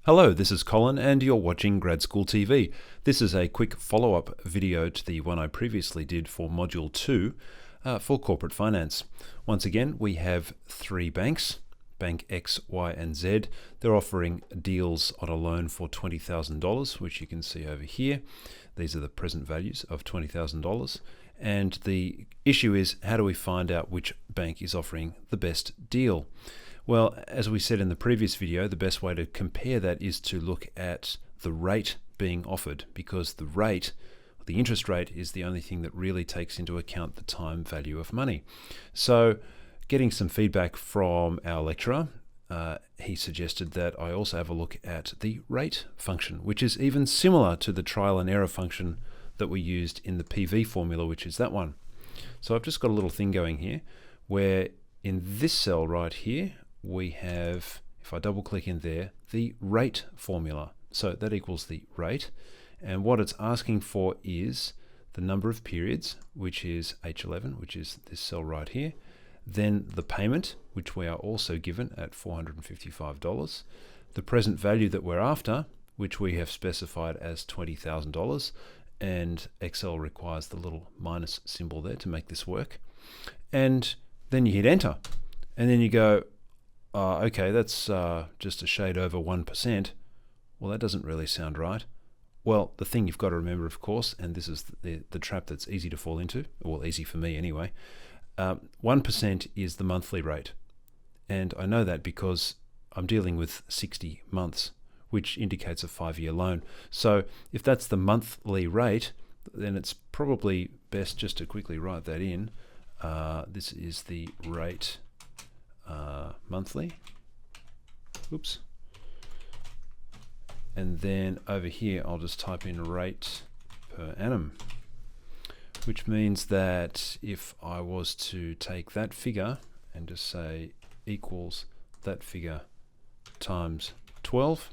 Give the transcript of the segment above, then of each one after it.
Hello, this is Colin and you're watching Grad School TV. This is a quick follow-up video to the one I previously did for Module 2 for Corporate Finance. Once again, we have three banks, Bank X, Y and Z. They're offering deals on a loan for $20,000, which you can see over here. These are the present values of $20,000. And the issue is, how do we find out which bank is offering the best deal? Well, as we said in the previous video, the best way to compare that is to look at the rate being offered, because the rate, the interest rate, is the only thing that really takes into account the time value of money. So getting some feedback from our lecturer, he suggested that I also have a look at the rate function, which is even similar to the trial and error function that we used in the PV formula, which is that one. So I've just got a little thing going here where in this cell right here, we have, if I double click in there, the rate formula. So that equals the rate. And what it's asking for is the number of periods, which is H11, which is this cell right here. Then the payment, which we are also given at $455. The present value that we're after, which we have specified as $20,000. And Excel requires the little minus symbol there to make this work. And then you hit enter. And then you go, okay, that's just a shade over 1%. Well, that doesn't really sound right. Well, the thing you've got to remember, of course, and this is the trap that's easy to fall into, well, easy for me anyway, 1% is the monthly rate. And I know that because I'm dealing with 60 months, which indicates a 5-year loan. So if that's the monthly rate, then it's probably best just to quickly write that in. This is the rate monthly. Oops. And then over here, I'll just type in rate per annum, which means that if I was to take that figure and just say equals that figure times 12,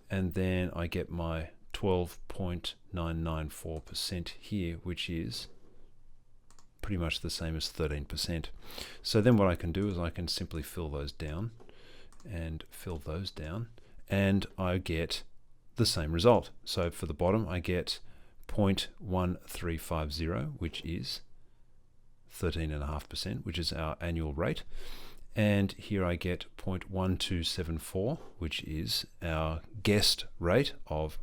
and then I get my 12.994% here, which is pretty much the same as 13%. So then what I can do is I can simply fill those down and fill those down, and I get the same result. So for the bottom, I get 0.1350, which is 13.5%, which is our annual rate. And here I get 0.1274, which is our guessed rate of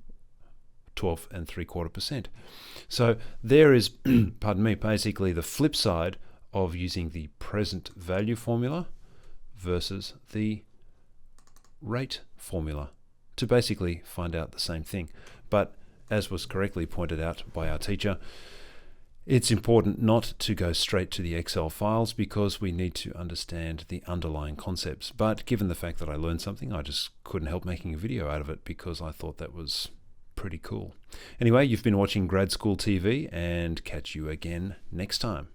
12.75%. So there is, pardon me, basically the flip side of using the present value formula versus the rate formula to basically find out the same thing. But as was correctly pointed out by our teacher, it's important not to go straight to the Excel files because we need to understand the underlying concepts. But given the fact that I learned something, I just couldn't help making a video out of it because I thought that was pretty cool. Anyway, you've been watching Grad School TV, and catch you again next time.